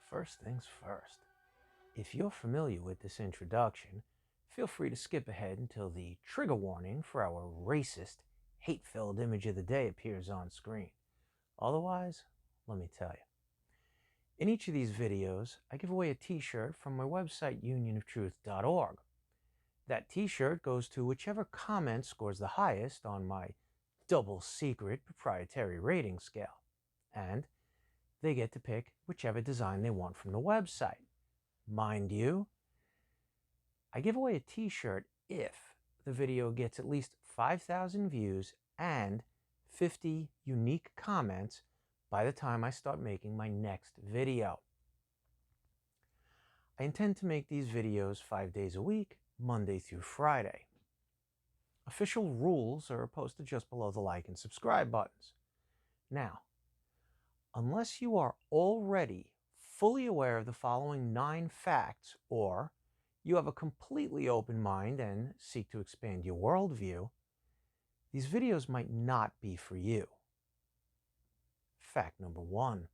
First things first, if you're familiar with this introduction, feel free to skip ahead until the trigger warning for our racist, hate-filled image of the day appears on screen. Otherwise, let me tell you. In each of these videos, I give away a t-shirt from my website, UnionOfTruth.org. That t-shirt goes to whichever comment scores the highest on my double-secret proprietary rating scale. And they get to pick whichever design they want from the website. Mind you, I give away a t-shirt if the video gets at least 5,000 views and 50 unique comments by the time I start making my next video. I intend to make these videos 5 days a week, Monday through Friday. Official rules are posted just below the like and subscribe buttons. Now, unless you are already fully aware of the following 9 facts, or you have a completely open mind and seek to expand your worldview, these videos might not be for you. Fact number 1.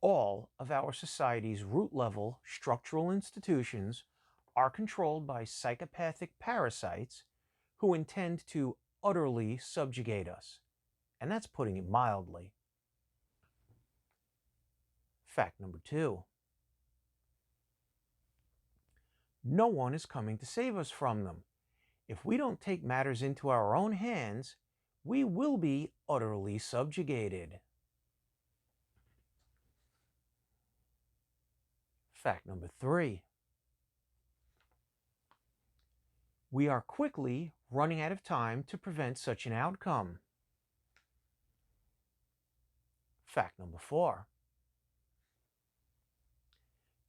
All of our society's root-level structural institutions are controlled by psychopathic parasites who intend to utterly subjugate us. And that's putting it mildly. Fact number 2. No one is coming to save us from them. If we don't take matters into our own hands, we will be utterly subjugated. Fact number 3. We are quickly running out of time to prevent such an outcome. Fact number 4.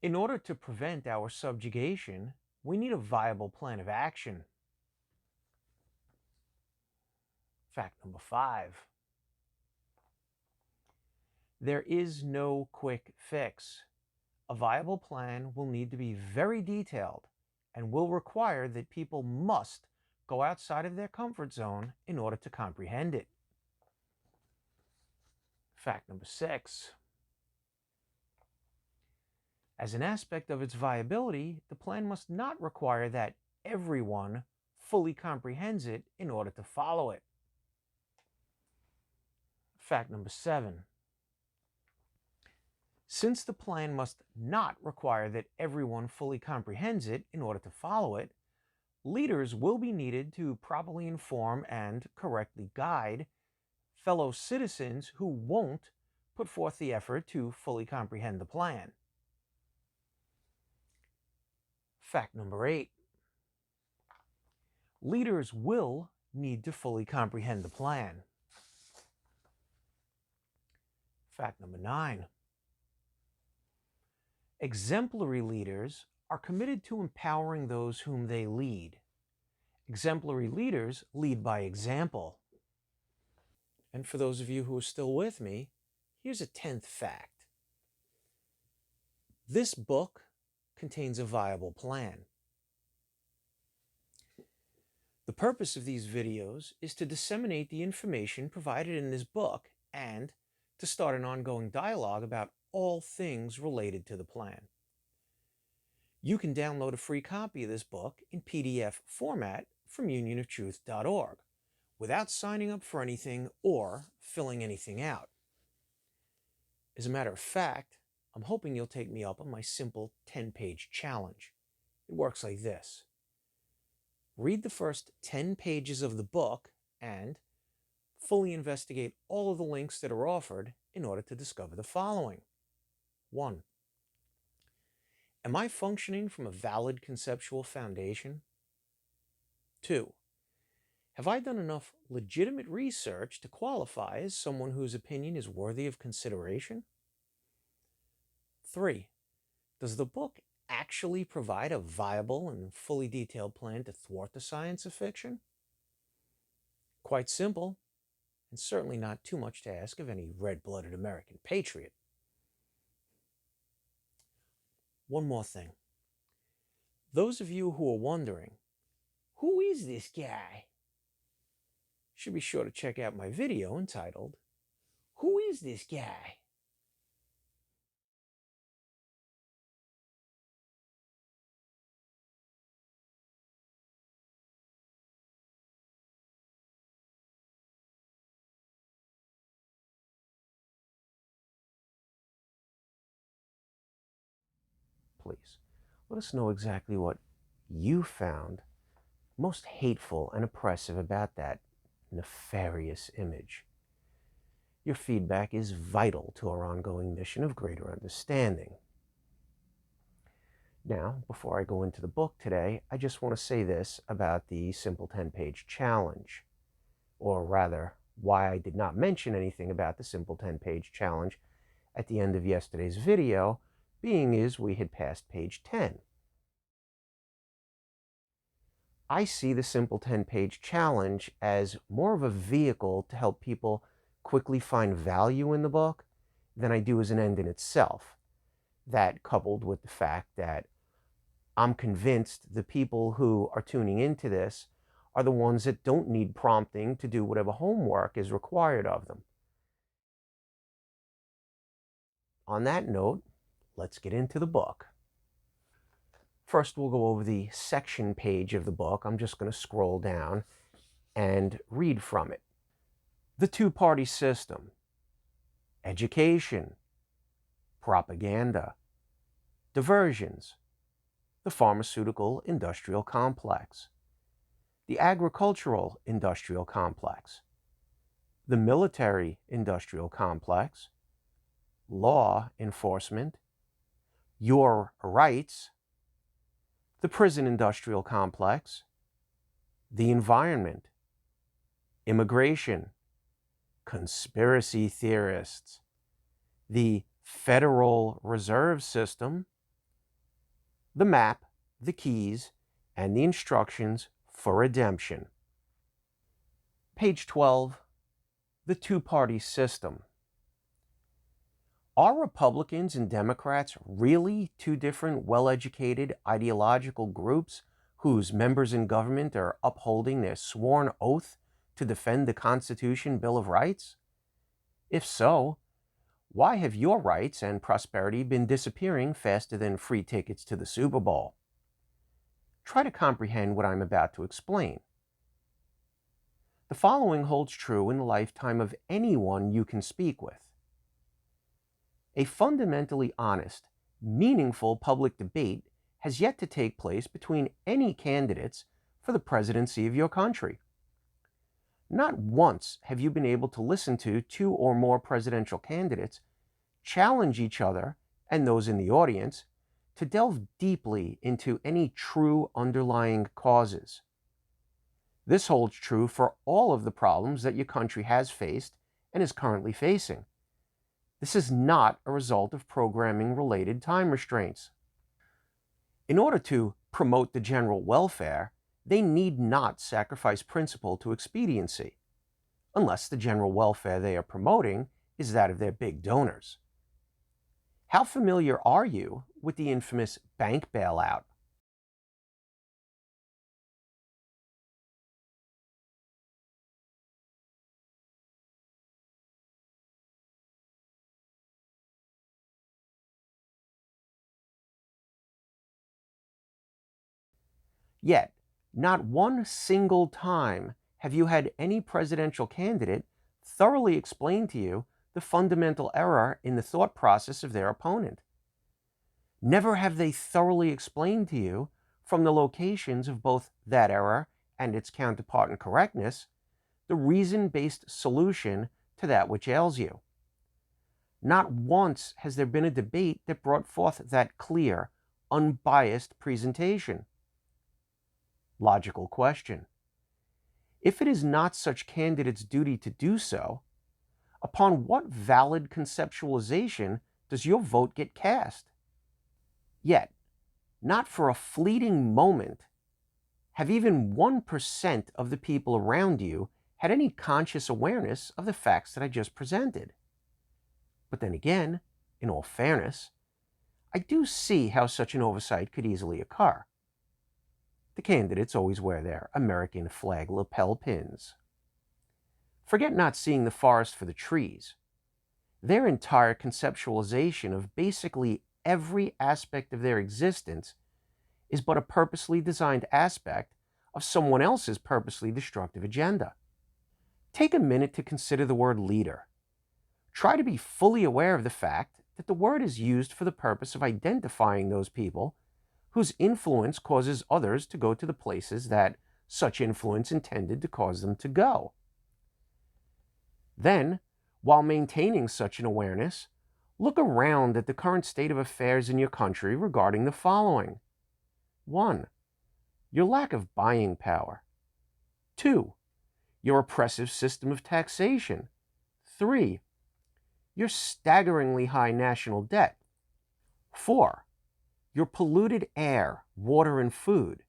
In order to prevent our subjugation, we need a viable plan of action. Fact number 5. There is no quick fix. A viable plan will need to be very detailed and will require that people must go outside of their comfort zone in order to comprehend it. Fact number 6. As an aspect of its viability, the plan must not require that everyone fully comprehends it in order to follow it. Fact number 7. Since the plan must not require that everyone fully comprehends it in order to follow it, leaders will be needed to properly inform and correctly guide fellow citizens who won't put forth the effort to fully comprehend the plan. Fact number 8. Leaders will need to fully comprehend the plan. Fact number 9. Exemplary leaders are committed to empowering those whom they lead. Exemplary leaders lead by example. And for those of you who are still with me, here's a 10th fact. This book contains a viable plan. The purpose of these videos is to disseminate the information provided in this book and to start an ongoing dialogue about all things related to the plan. You can download a free copy of this book in PDF format from UnionOfTruth.org without signing up for anything or filling anything out. As a matter of fact, I'm hoping you'll take me up on my simple 10-page challenge. It works like this. Read the first 10 pages of the book and fully investigate all of the links that are offered in order to discover the following. 1. Am I functioning from a valid conceptual foundation? 2. Have I done enough legitimate research to qualify as someone whose opinion is worthy of consideration? 3. Does the book actually provide a viable and fully detailed plan to thwart the science of fiction? Quite simple, and certainly not too much to ask of any red-blooded American patriot. One more thing. Those of you who are wondering, who is this guy? Should be sure to check out my video entitled, Who is this guy? please. Let us know exactly what you found most hateful and oppressive about that nefarious image. Your feedback is vital to our ongoing mission of greater understanding. Now, before I go into the book today, I just want to say this about the simple 10-page challenge, or rather, why I did not mention anything about the simple 10-page challenge at the end of yesterday's video, being is we had passed page 10. I see the simple 10-page challenge as more of a vehicle to help people quickly find value in the book than I do as an end in itself. That, coupled with the fact that I'm convinced the people who are tuning into this are the ones that don't need prompting to do whatever homework is required of them. On that note, let's get into the book. First, we'll go over the section page of the book. I'm just going to scroll down and read from it. The two-party system, education, propaganda, diversions, the pharmaceutical industrial complex, the agricultural industrial complex, the military industrial complex, law enforcement, your rights, the prison industrial complex, the environment, immigration, conspiracy theorists, the Federal Reserve System, the map, the keys, and the instructions for redemption. Page 12, the two-party system. Are Republicans and Democrats really two different well-educated ideological groups whose members in government are upholding their sworn oath to defend the Constitution Bill of Rights? If so, why have your rights and prosperity been disappearing faster than free tickets to the Super Bowl? Try to comprehend what I'm about to explain. The following holds true in the lifetime of anyone you can speak with. A fundamentally honest, meaningful public debate has yet to take place between any candidates for the presidency of your country. Not once have you been able to listen to two or more presidential candidates challenge each other and those in the audience to delve deeply into any true underlying causes. This holds true for all of the problems that your country has faced and is currently facing. This is not a result of programming-related time restraints. In order to promote the general welfare, they need not sacrifice principle to expediency, unless the general welfare they are promoting is that of their big donors. How familiar are you with the infamous bank bailout? Yet, not one single time have you had any presidential candidate thoroughly explain to you the fundamental error in the thought process of their opponent. Never have they thoroughly explained to you, from the locations of both that error and its counterpart in correctness, the reason-based solution to that which ails you. Not once has there been a debate that brought forth that clear, unbiased presentation. Logical question. If it is not such candidates' duty to do so, upon what valid conceptualization does your vote get cast? Yet, not for a fleeting moment have even 1% of the people around you had any conscious awareness of the facts that I just presented. But then again, in all fairness, I do see how such an oversight could easily occur. The candidates always wear their American flag lapel pins. Forget not seeing the forest for the trees. Their entire conceptualization of basically every aspect of their existence is but a purposely designed aspect of someone else's purposely destructive agenda. Take a minute to consider the word leader. Try to be fully aware of the fact that the word is used for the purpose of identifying those people whose influence causes others to go to the places that such influence intended to cause them to go. Then, while maintaining such an awareness, look around at the current state of affairs in your country regarding the following. 1. Your lack of buying power. 2. Your oppressive system of taxation. 3. Your staggeringly high national debt. 4. Your polluted air, water, and food.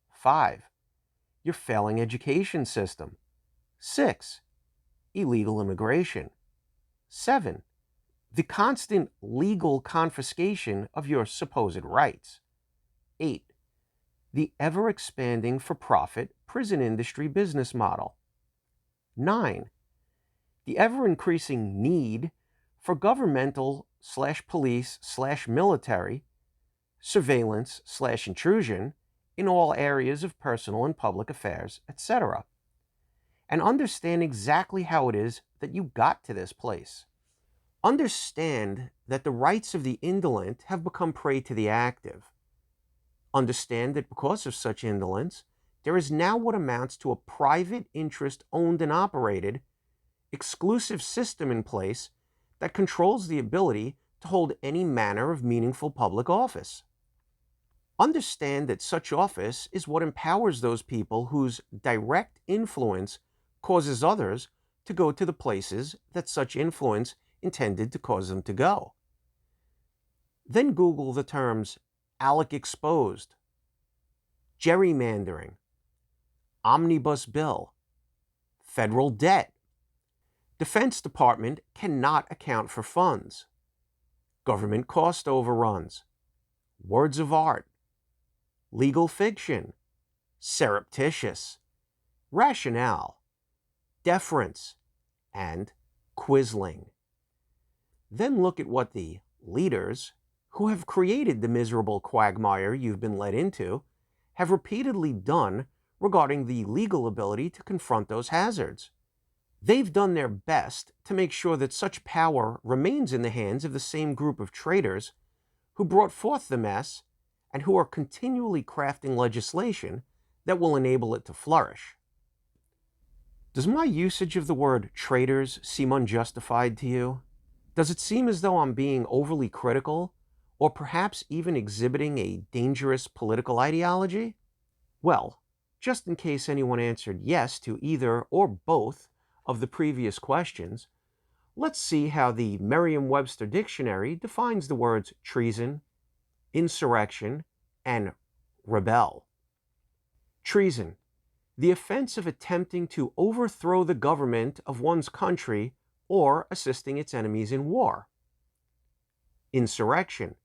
5. Your failing education system. 6. Illegal immigration. 7. The constant legal confiscation of your supposed rights. 8. The ever-expanding for-profit prison industry business model. 9. The ever-increasing need for governmental/police/military surveillance/intrusion in all areas of personal and public affairs, etc., and understand exactly how it is that you got to this place. Understand that the rights of the indolent have become prey to the active. Understand that because of such indolence, there is now what amounts to a private interest owned and operated, exclusive system in place that controls the ability to hold any manner of meaningful public office. Understand that such office is what empowers those people whose direct influence causes others to go to the places that such influence intended to cause them to go. Then Google the terms ALEC exposed, gerrymandering, omnibus bill, federal debt, Defense Department cannot account for funds, government cost overruns, words of art, legal fiction, surreptitious, rationale, deference, and Quisling. Then look at what the leaders who have created the miserable quagmire you've been led into have repeatedly done regarding the legal ability to confront those hazards. They've done their best to make sure that such power remains in the hands of the same group of traitors who brought forth the mess and who are continually crafting legislation that will enable it to flourish. Does my usage of the word traitors seem unjustified to you? Does it seem as though I'm being overly critical, or perhaps even exhibiting a dangerous political ideology? Well, just in case anyone answered yes to either or both of the previous questions, let's see how the Merriam-Webster Dictionary defines the words treason, insurrection, and rebel. Treason: the offense of attempting to overthrow the government of one's country or assisting its enemies in war. Insurrection: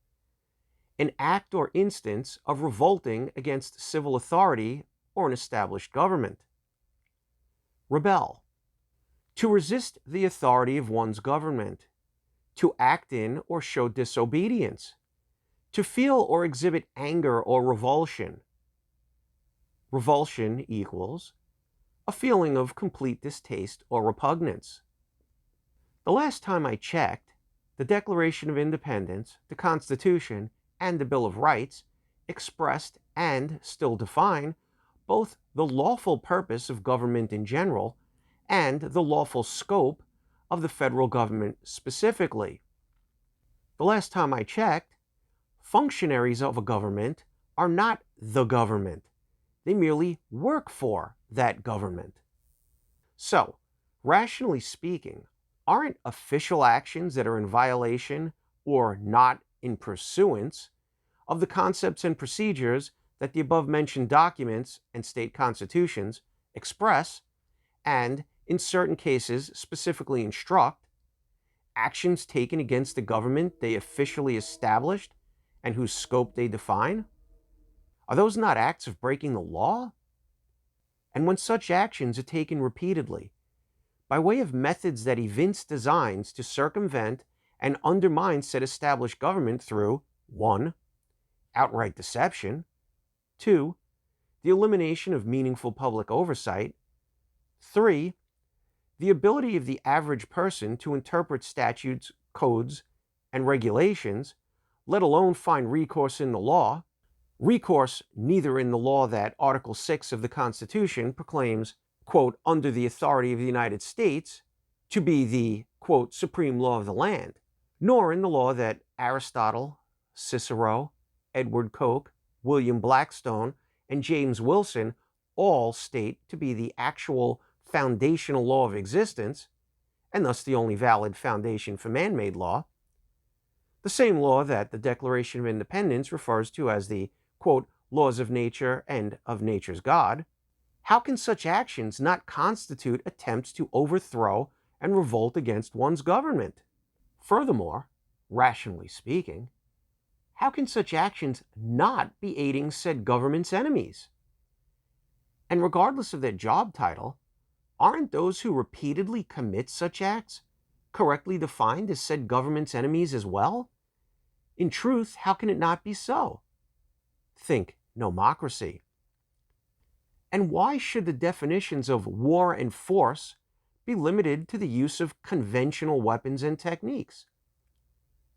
an act or instance of revolting against civil authority or an established government. Rebel: to resist the authority of one's government, to act in or show disobedience, to feel or exhibit anger or revulsion. Revulsion equals a feeling of complete distaste or repugnance. The last time I checked, the Declaration of Independence, the Constitution, and the Bill of Rights expressed and still define both the lawful purpose of government in general and the lawful scope of the federal government specifically. The last time I checked, functionaries of a government are not the government. They merely work for that government. So, rationally speaking, aren't official actions that are in violation or not in pursuance of the concepts and procedures that the above-mentioned documents and state constitutions express and, in certain cases, specifically instruct, actions taken against the government they officially established and whose scope they define? Are those not acts of breaking the law? And when such actions are taken repeatedly, by way of methods that evince designs to circumvent and undermine said established government through 1. Outright deception, 2. The elimination of meaningful public oversight, 3. The ability of the average person to interpret statutes, codes, and regulations, let alone find recourse in the law. Recourse neither in the law that Article 6 of the Constitution proclaims, quote, under the authority of the United States to be the, quote, supreme law of the land, nor in the law that Aristotle, Cicero, Edward Coke, William Blackstone, and James Wilson all state to be the actual foundational law of existence, and thus the only valid foundation for man-made law, the same law that the Declaration of Independence refers to as the, quote, laws of nature and of nature's God. How can such actions not constitute attempts to overthrow and revolt against one's government? Furthermore, rationally speaking, how can such actions not be aiding said government's enemies? And regardless of their job title, aren't those who repeatedly commit such acts correctly defined as said government's enemies as well? In truth, how can it not be so? Think nomocracy. And why should the definitions of war and force be limited to the use of conventional weapons and techniques?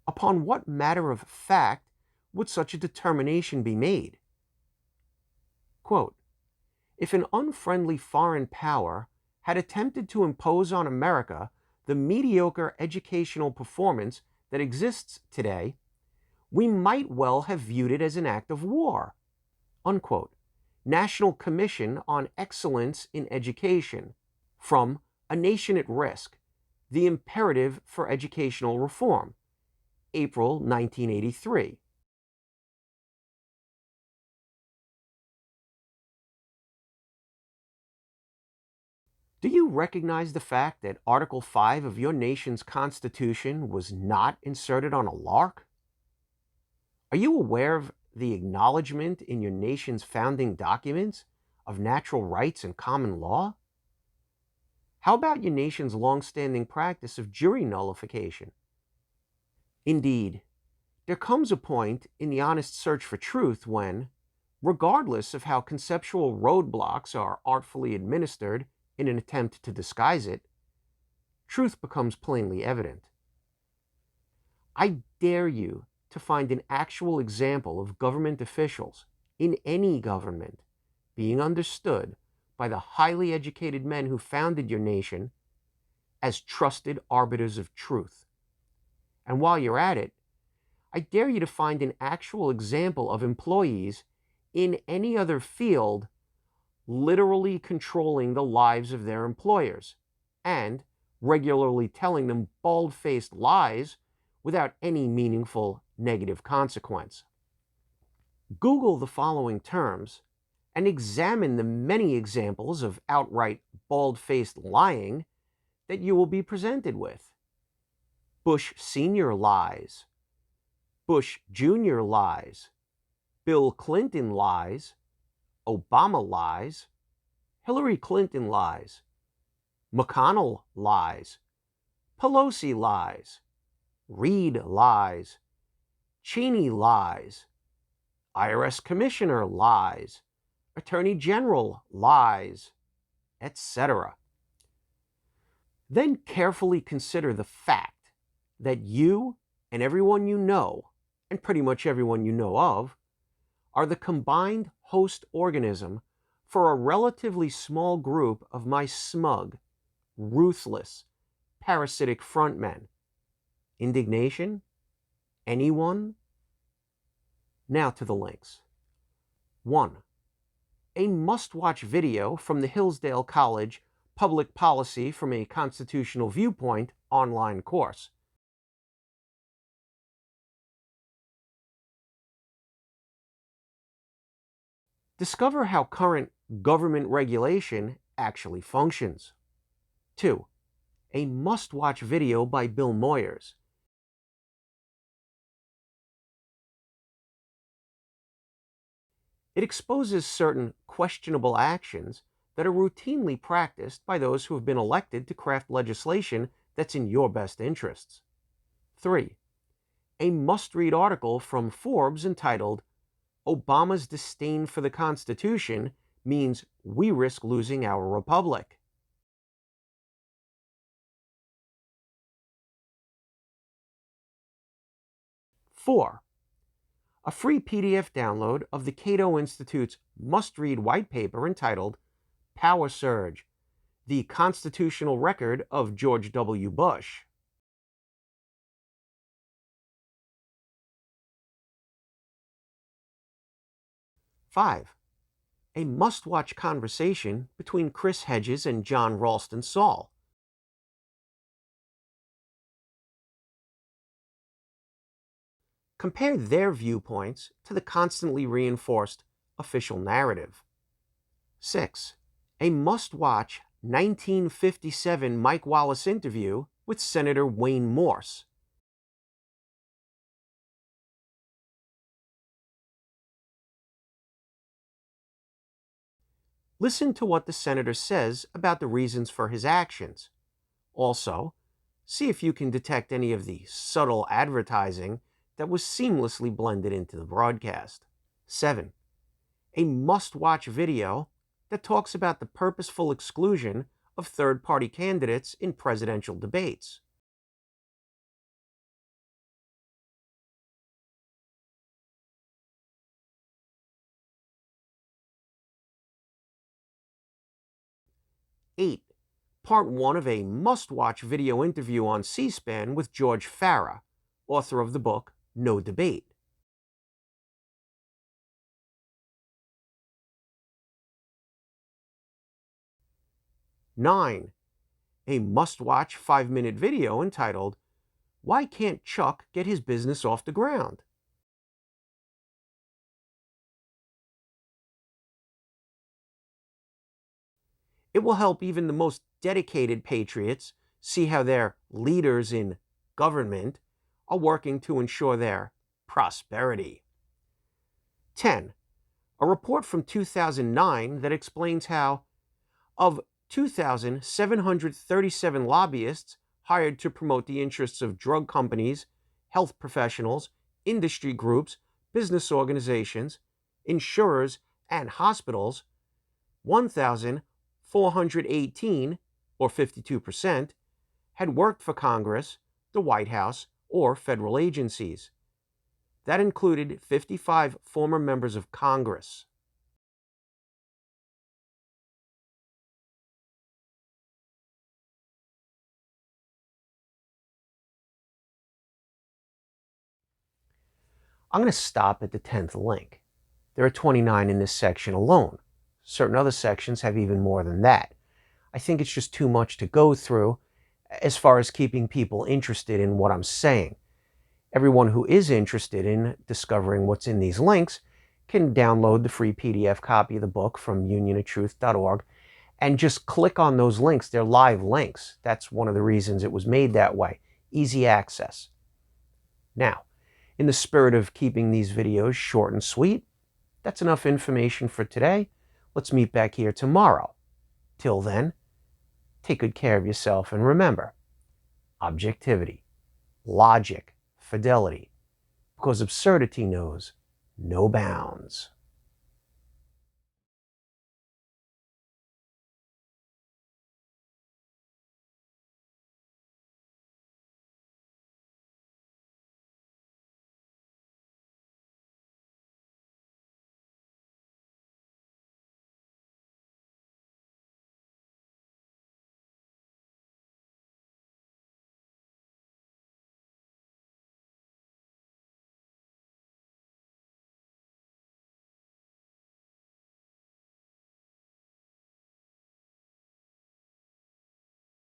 Upon what matter of fact would such a determination be made? Quote, if an unfriendly foreign power had attempted to impose on America the mediocre educational performance that exists today, we might well have viewed it as an act of war. Unquote. National Commission on Excellence in Education, from A Nation at Risk, The Imperative for Educational Reform, April 1983. Do you recognize the fact that Article 5 of your nation's Constitution was not inserted on a lark? Are you aware of the acknowledgement in your nation's founding documents of natural rights and common law? How about your nation's long-standing practice of jury nullification? Indeed, there comes a point in the honest search for truth when, regardless of how conceptual roadblocks are artfully administered in an attempt to disguise it, truth becomes plainly evident. I dare you to find an actual example of government officials in any government being understood by the highly educated men who founded your nation as trusted arbiters of truth. And while you're at it, I dare you to find an actual example of employees in any other field literally controlling the lives of their employers and regularly telling them bald-faced lies without any meaningful negative consequence. Google the following terms and examine the many examples of outright bald-faced lying that you will be presented with. Bush Sr. lies, Bush Jr. lies, Bill Clinton lies, Obama lies, Hillary Clinton lies, McConnell lies, Pelosi lies, Reid lies, Cheney lies, IRS Commissioner lies, Attorney General lies, etc. Then carefully consider the fact that you and everyone you know, and pretty much everyone you know of, are the combined host organism for a relatively small group of my smug, ruthless, parasitic frontmen. Indignation? Anyone? Now to the links. 1. A must-watch video from the Hillsdale College Public Policy from a Constitutional Viewpoint online course. Discover how current government regulation actually functions. 2. A must-watch video by Bill Moyers. It exposes certain questionable actions that are routinely practiced by those who have been elected to craft legislation that's in your best interests. 3. A must-read article from Forbes entitled, Obama's Disdain for the Constitution Means We Risk Losing Our Republic. 4. A free PDF download of the Cato Institute's must-read white paper entitled Power Surge: The Constitutional Record of George W. Bush. 5. A must-watch conversation between Chris Hedges and John Ralston Saul. Compare their viewpoints to the constantly reinforced official narrative. 6. A must-watch 1957 Mike Wallace interview with Senator Wayne Morse. Listen to what the senator says about the reasons for his actions. Also, see if you can detect any of the subtle advertising that was seamlessly blended into the broadcast. 7. A must-watch video that talks about the purposeful exclusion of third-party candidates in presidential debates. 8. Part 1 of a must-watch video interview on C-SPAN with George Farah, author of the book No Debate. 9. A must-watch 5-minute video entitled, Why Can't Chuck Get His Business Off the Ground? It will help even the most dedicated patriots see how their leaders in government are working to ensure their prosperity. 10. A report from 2009 that explains how, of 2,737 lobbyists hired to promote the interests of drug companies, health professionals, industry groups, business organizations, insurers, and hospitals, 1,418, or 52%, had worked for Congress, the White House, or federal agencies. That included 55 former members of Congress. I'm going to stop at the 10th link. There are 29 in this section alone. Certain other sections have even more than that. I think it's just too much to go through as far as keeping people interested in what I'm saying. Everyone who is interested in discovering what's in these links can download the free PDF copy of the book from UnionOfTruth.org and just click on those links. They're live links. That's one of the reasons it was made that way. Easy access. Now, in the spirit of keeping these videos short and sweet, that's enough information for today. Let's meet back here tomorrow. Till then, take good care of yourself and remember, objectivity, logic, fidelity, because absurdity knows no bounds.